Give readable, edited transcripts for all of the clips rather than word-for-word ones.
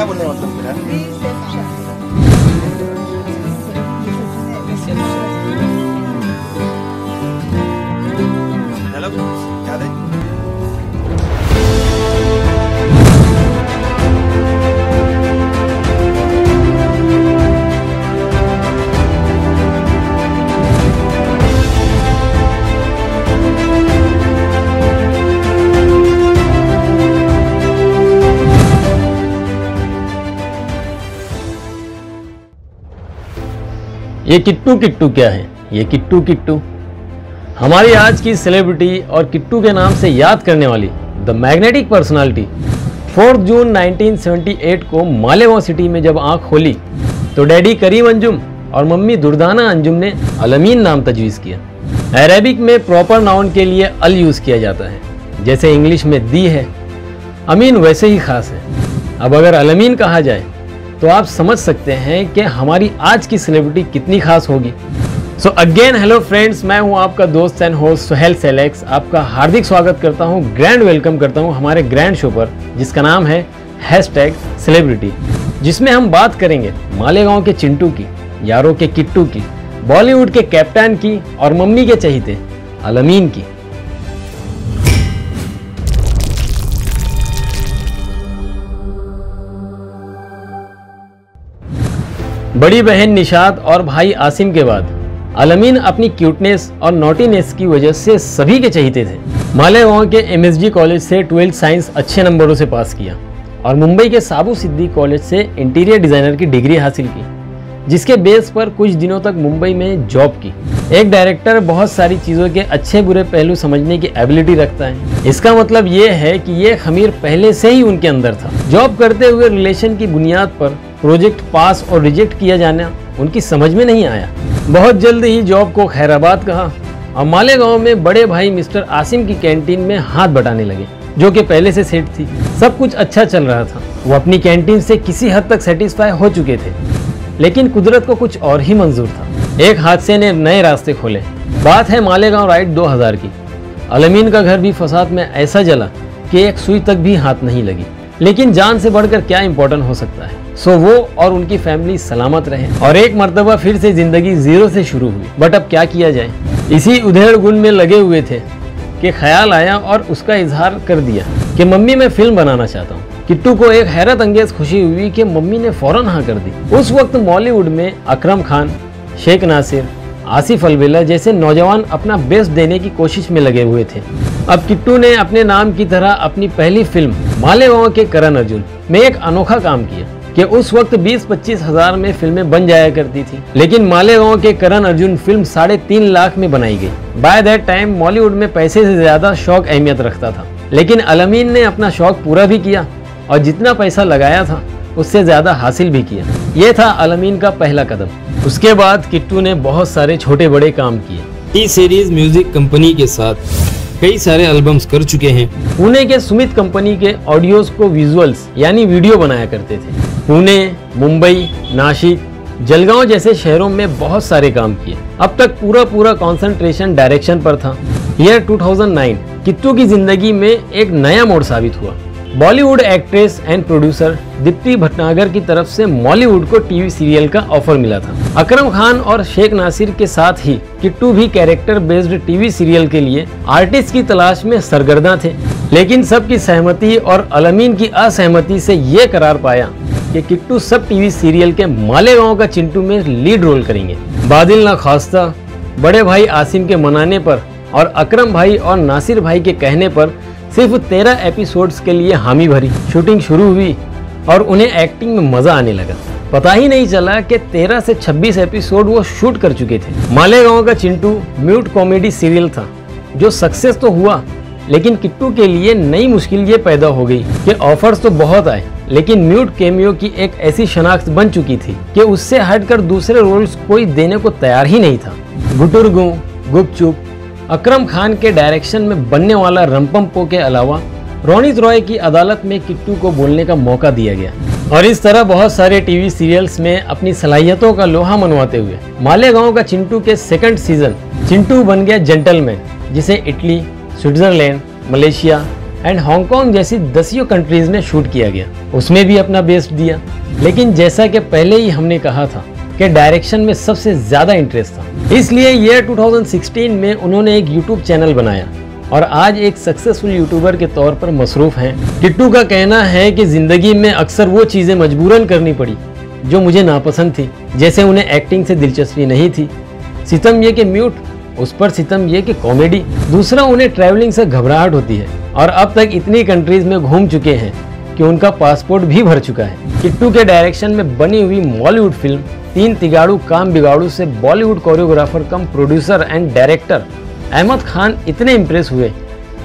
बोलने का मतलब मेरा? हेलो, याद है? ये किट्टू किट्टू क्या है? ये किट्टू किट्टू हमारी आज की सेलिब्रिटी और किट्टू के नाम से याद करने वाली द मैग्नेटिक पर्सनालिटी 4 जून 1978 को मालेगांव सिटी में जब आंख खोली तो डैडी करीम अंजुम और मम्मी दुर्दाना अंजुम ने अलमीन नाम तजवीज़ किया। अरेबिक में प्रॉपर नाउन के लिए अल यूज़ किया जाता है, जैसे इंग्लिश में दी है। अमीन वैसे ही ख़ास है। अब अगर अलमीन कहा जाए तो आप समझ सकते हैं कि हमारी आज की सेलिब्रिटी कितनी खास होगी। सो अगेन हेलो फ्रेंड्स, मैं हूं आपका दोस्त एंड होस्ट सुहेल सेलेक्स। आपका हार्दिक स्वागत करता हूं, ग्रैंड वेलकम करता हूं हमारे ग्रैंड शो पर, जिसका नाम है #सेलिब्रिटी, जिसमें हम बात करेंगे मालेगांव के चिंटू की, यारों के किट्टू की, बॉलीवुड के कैप्टन की और मम्मी के चहीते अलमीन की। बड़ी बहन निशात और भाई आसिम के बाद अलमीन अपनी क्यूटनेस और नॉटीनेस की वजह से सभी के चहीते थे। मालेगांव के MSG कॉलेज से 12th साइंस अच्छे नंबरों से पास किया और मुंबई के साबू सिद्दीक कॉलेज से इंटीरियर डिज़ाइनर की डिग्री हासिल की, जिसके बेस पर कुछ दिनों तक मुंबई में जॉब की। एक डायरेक्टर बहुत सारी चीज़ों के अच्छे बुरे पहलू समझने की एबिलिटी रखता है। इसका मतलब ये है कि ये खमीर पहले से ही उनके अंदर था। जॉब करते हुए रिलेशन की बुनियाद पर प्रोजेक्ट पास और रिजेक्ट किया जाना उनकी समझ में नहीं आया। बहुत जल्द ही जॉब को खैराबाद कहा और मालेगांव में बड़े भाई मिस्टर आसिम की कैंटीन में हाथ बटाने लगे, जो कि पहले से सेट थी। सब कुछ अच्छा चल रहा था, वो अपनी कैंटीन से किसी हद तक सेटिस्फाई हो चुके थे, लेकिन कुदरत को कुछ और ही मंजूर था। एक हादसे ने नए रास्ते खोले। बात है मालेगांव राइड 2000 की। अलमीन का घर भी फसाद में ऐसा जला कि एक सुई तक भी हाथ नहीं लगी, लेकिन जान से बढ़कर क्या इम्पोर्टेंट हो सकता है। सो वो और उनकी फैमिली सलामत रहे और एक मर्तबा फिर से जिंदगी जीरो से शुरू हुई। बट अब क्या किया जाए, इसी उधेड़ गुन में लगे हुए थे कि ख्याल आया और उसका इजहार कर दिया कि मम्मी मैं फिल्म बनाना चाहता हूँ। किट्टू को एक हैरत अंगेज खुशी हुई कि मम्मी ने फौरन हाँ कर दी। उस वक्त बॉलीवुड में अकरम खान, शेख नासिर, आसिफ अलवेला जैसे नौजवान अपना बेस्ट देने की कोशिश में लगे हुए थे। अब किट्टू ने अपने नाम की तरह अपनी पहली फिल्म मालेगांव के करण अर्जुन में एक अनोखा काम किया कि उस वक्त 20-25 हज़ार में फिल्में बन जाया करती थी, लेकिन मालेगांव के करण अर्जुन फिल्म 3.5 लाख में बनाई गई। बाय दैट टाइम बॉलीवुड में पैसे से ज्यादा शौक अहमियत रखता था, लेकिन अलमीन ने अपना शौक पूरा भी किया और जितना पैसा लगाया था उससे ज्यादा हासिल भी किया। ये था अलमीन का पहला कदम। उसके बाद किट्टू ने बहुत सारे छोटे बड़े काम किए। ई सीरीज म्यूजिक कंपनी के साथ कई सारे एल्बम्स कर चुके हैं। पुणे के सुमित कंपनी के ऑडियोज को विजुअल्स यानी वीडियो बनाया करते थे। पुणे, मुंबई, नासिक, जलगांव जैसे शहरों में बहुत सारे काम किए। अब तक पूरा कंसंट्रेशन डायरेक्शन पर था। ईयर 2009 किट्टू की जिंदगी में एक नया मोड़ साबित हुआ। Bollywood actress and producer Deepti Bhatnagar की तरफ से मॉलीवुड को टीवी सीरियल का ऑफर मिला था। अकरम खान और शेख नासिर के साथ ही किट्टू भी कैरेक्टर बेस्ड टीवी सीरियल के लिए आर्टिस्ट की तलाश में सरगर्दा थे, लेकिन सबकी सहमति और अलमीन की असहमति से ये करार पाया कि किट्टू सब टीवी सीरियल के मालेगांव का चिंटू में लीड रोल करेंगे। बादिल ना खास्ता बड़े भाई आसिम के मनाने पर और अकरम भाई और नासिर भाई के कहने पर सिर्फ 13 एपिसोड्स के लिए हामी भरी। शूटिंग शुरू हुई और उन्हें एक्टिंग में मजा आने लगा। पता ही नहीं चला कि 13 से 26 एपिसोड वो शूट कर चुके थे। मालेगांव का चिंटू म्यूट कॉमेडी सीरियल था जो सक्सेस तो हुआ, लेकिन किट्टू के लिए नई मुश्किल ये पैदा हो गई कि ऑफर्स तो बहुत आए, लेकिन म्यूट कैमियो की एक ऐसी शनाख्त बन चुकी थी कि उससे हटकर दूसरे रोल्स कोई देने को तैयार ही नहीं था। गुटुरगू, गुपचुप, अकरम खान के डायरेक्शन में बनने वाला रंपम्पो के अलावा रोनित रॉय की अदालत में किट्टू को बोलने का मौका दिया गया और इस तरह बहुत सारे टीवी सीरियल्स में अपनी सलाहियतों का लोहा मनवाते हुए मालेगांव का चिंटू के सेकंड सीजन चिंटू बन गया जेंटलमैन, जिसे Italy, Switzerland, Malaysia, and Hong Kong जैसी 10 कंट्रीज में शूट किया गया, उसमें भी अपना बेस्ट दिया। लेकिन जैसा कि पहले ही हमने कहा था कि डायरेक्शन में सबसे ज्यादा इंटरेस्ट था, इसलिए ईयर 2016 में उन्होंने एक यूट्यूब चैनल बनाया और आज एक सक्सेसफुल यूट्यूबर के तौर पर मसरूफ हैं। किट्टू का कहना है कि जिंदगी में अक्सर वो चीजें मजबूरन करनी पड़ी जो मुझे नापसंद थी, जैसे उन्हें एक्टिंग से दिलचस्पी नहीं थी, सितम ये कि म्यूट, उस पर सितम ये कि कॉमेडी, दूसरा उन्हें ट्रैवलिंग से घबराहट होती है और अब तक इतनी कंट्रीज में घूम चुके हैं कि उनका पासपोर्ट भी भर चुका है। किट्टू के डायरेक्शन में बनी हुई मॉलीवुड फिल्म तीन तिगाड़ू काम बिगाड़ू से Bollywood choreographer cum producer and director Ahmed Khan इतने इम्प्रेस हुए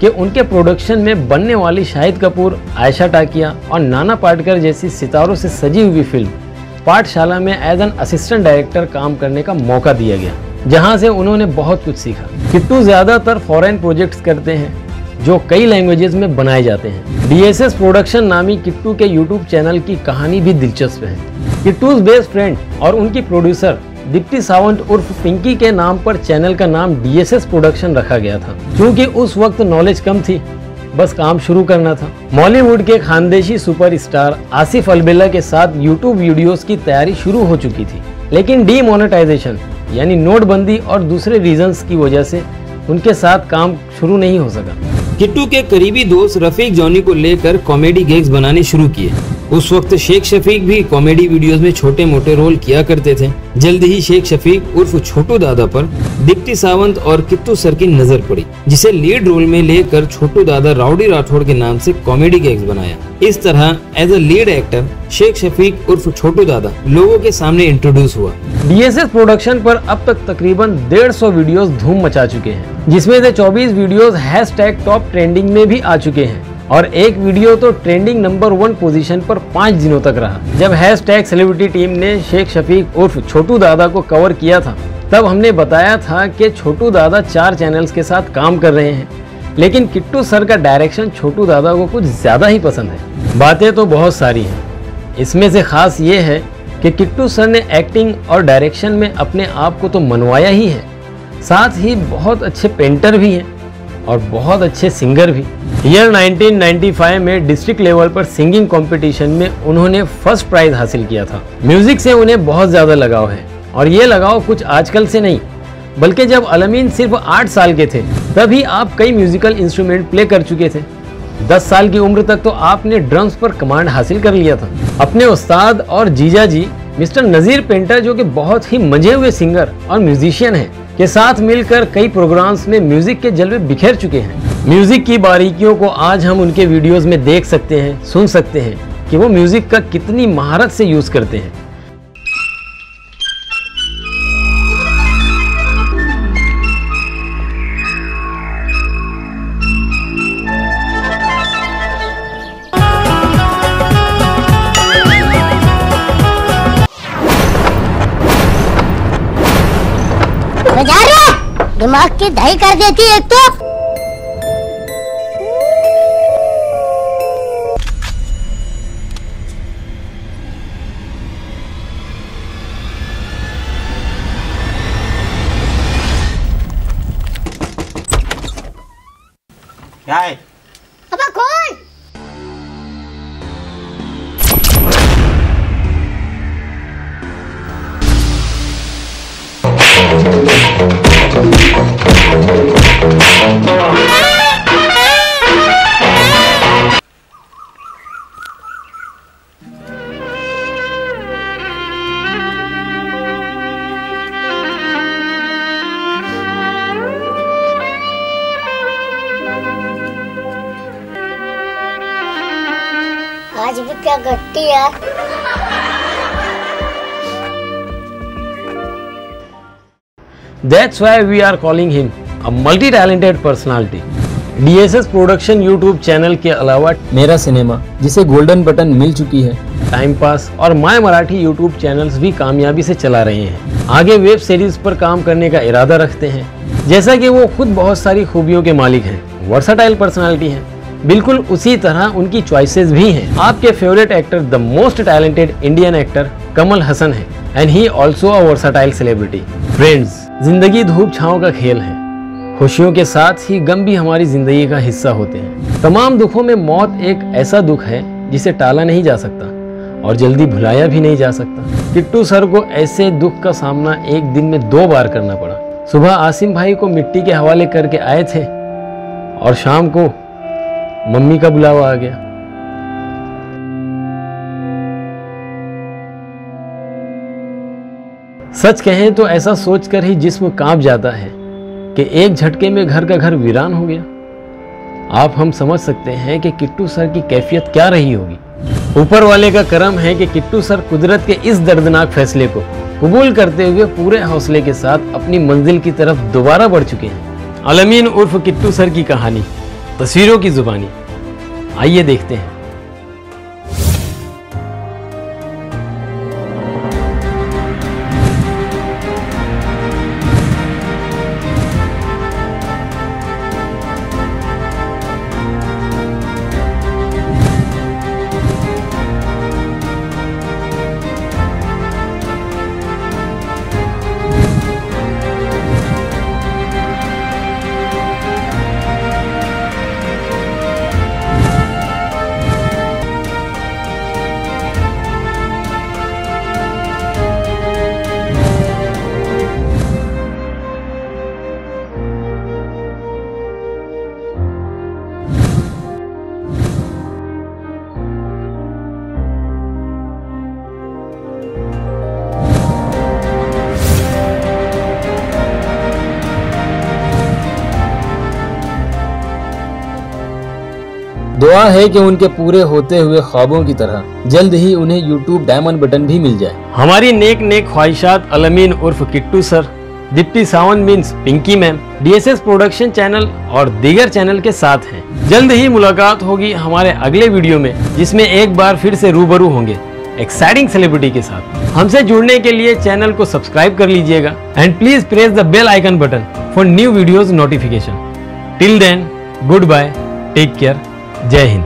कि उनके प्रोडक्शन में बनने वाली शाहिद कपूर, आयशा टाकिया और नाना पाटेकर जैसी सितारों से सजी हुई फिल्म पाठशाला में एज एन असिस्टेंट डायरेक्टर काम करने का मौका दिया गया, जहां से उन्होंने बहुत कुछ सीखा। किट्टू ज्यादातर फॉरेन प्रोजेक्ट्स करते हैं जो कई लैंग्वेजेस में बनाए जाते हैं। DSS प्रोडक्शन नामी किट्टू के यूट्यूब चैनल की कहानी भी दिलचस्प है। किट्टूज बेस्ट फ्रेंड और उनकी प्रोड्यूसर दीप्ति सावंत उर्फ पिंकी के नाम पर चैनल का नाम DSS प्रोडक्शन रखा गया था, क्योंकि उस वक्त नॉलेज कम थी, बस काम शुरू करना था। मॉलीवुड के खानदेशी सुपरस्टार आसिफ अलबेला के साथ यूट्यूब वीडियोस की तैयारी शुरू हो चुकी थी, लेकिन डीमोनेटाइजेशन यानी नोटबंदी और दूसरे रीजंस की वजह से उनके साथ काम शुरू नहीं हो सका। किट्टू के करीबी दोस्त रफीक जॉनी को लेकर कॉमेडी गैग्स बनाने शुरू किए। उस वक्त शेख शफीक भी कॉमेडी वीडियोस में छोटे मोटे रोल किया करते थे। जल्द ही शेख शफीक उर्फ छोटू दादा पर दीप्ति सावंत और किट्टू सर की नजर पड़ी, जिसे लीड रोल में लेकर छोटू दादा राउडी राठौड़ के नाम से कॉमेडी गैग्स बनाया। इस तरह as a lead actor Sheikh Shafeeq उर्फ छोटू दादा लोगों के सामने इंट्रोड्यूस हुआ। DSS प्रोडक्शन पर अब तक तकरीबन 150 वीडियोस धूम मचा चुके हैं, जिसमें से 24 वीडियोस #टॉप ट्रेंडिंग में भी आ चुके हैं और एक वीडियो तो ट्रेंडिंग नंबर 1 पोजीशन पर 5 दिनों तक रहा। जब #सेलिब्रिटी टीम ने शेख शफीक उर्फ छोटू दादा को कवर किया था, तब हमने बताया था कि छोटू दादा 4 चैनल्स के साथ काम कर रहे हैं, लेकिन किट्टू सर का डायरेक्शन छोटू दादा को कुछ ज्यादा ही पसंद है। बातें तो बहुत सारी हैं, इसमें से खास ये है कि किट्टू सर ने एक्टिंग और डायरेक्शन में अपने आप को तो मनवाया ही है, साथ ही बहुत अच्छे पेंटर भी हैं और बहुत अच्छे सिंगर भी। ईयर 1995 में डिस्ट्रिक्ट लेवल पर सिंगिंग कंपटीशन में उन्होंने फर्स्ट प्राइज हासिल किया था। म्यूजिक से उन्हें बहुत ज़्यादा लगाव है और ये लगाव कुछ आजकल से नहीं, बल्कि जब अलमीन सिर्फ 8 साल के थे तभी आप कई म्यूजिकल इंस्ट्रूमेंट प्ले कर चुके थे। 10 साल की उम्र तक तो आपने ड्रम्स पर कमांड हासिल कर लिया था। अपने उस्ताद और जीजा जी मिस्टर नज़ीर पेंटर, जो कि बहुत ही मंझे हुए सिंगर और म्यूजिशियन हैं, के साथ मिलकर कई प्रोग्राम्स में म्यूजिक के जलवे बिखेर चुके हैं। म्यूजिक की बारीकियों को आज हम उनके वीडियोस में देख सकते हैं, सुन सकते हैं कि वो म्यूजिक का कितनी महारत से यूज करते हैं। दिमाग की दही कर देती है तो। क्या है? अब कौन? आज भी क्या गट्टी यार। That's why we are calling him a multi-talented personality. DSS production YouTube channel के अलावा मेरा सिनेमा, जिसे गोल्डन बटन मिल चुकी है, टाइम पास और माय मराठी यूट्यूब चैनल्स भी कामयाबी से चला रहे हैं। आगे वेब सीरीज पर काम करने का इरादा रखते हैं। जैसा कि वो खुद बहुत सारी खूबियों के मालिक हैं, वर्सटाइल पर्सनालिटी हैं, बिल्कुल उसी तरह उनकी चॉइसेस भी हैं। आपके favourite actor the most talented Indian actor Kamal Haasan है and he also a versatile celebrity. Friends, जिंदगी धूप छांव का खेल है। खुशियों के साथ ही गम भी हमारी जिंदगी का हिस्सा होते हैं। तमाम दुखों में मौत एक ऐसा दुख है जिसे टाला नहीं जा सकता और जल्दी भुलाया भी नहीं जा सकता। किट्टू सर को ऐसे दुख का सामना एक दिन में 2 बार करना पड़ा। सुबह आसिम भाई को मिट्टी के हवाले करके आए थे और शाम को मम्मी का बुलावा आ गया। सच कहें तो ऐसा सोचकर ही जिस्म कांप जाता है कि एक झटके में घर का घर वीरान हो गया। आप हम समझ सकते हैं कि किट्टू सर की कैफियत क्या रही होगी। ऊपर वाले का करम है कि किट्टू सर कुदरत के इस दर्दनाक फैसले को कबूल करते हुए पूरे हौसले के साथ अपनी मंजिल की तरफ दोबारा बढ़ चुके हैं। अलमीन उर्फ किट्टू सर की कहानी तस्वीरों की जुबानी, आइए देखते हैं। दुआ है कि उनके पूरे होते हुए ख्वाबों की तरह जल्द ही उन्हें YouTube डायमंड बटन भी मिल जाए। हमारी नेक नेक ख्वाहिशात अलमीन उर्फ Kittu sir, Deepti Sawant means Pinky ma'am, DSS production channel और दीगर चैनल के साथ हैं। जल्द ही मुलाकात होगी हमारे अगले वीडियो में, जिसमें एक बार फिर से रूबरू होंगे एक्साइटिंग सेलिब्रिटी के साथ। हमसे जुड़ने के लिए चैनल को सब्सक्राइब कर लीजिएगा and please press the bell icon button for new videos notification. Till then, goodbye, take care, Jai Hind.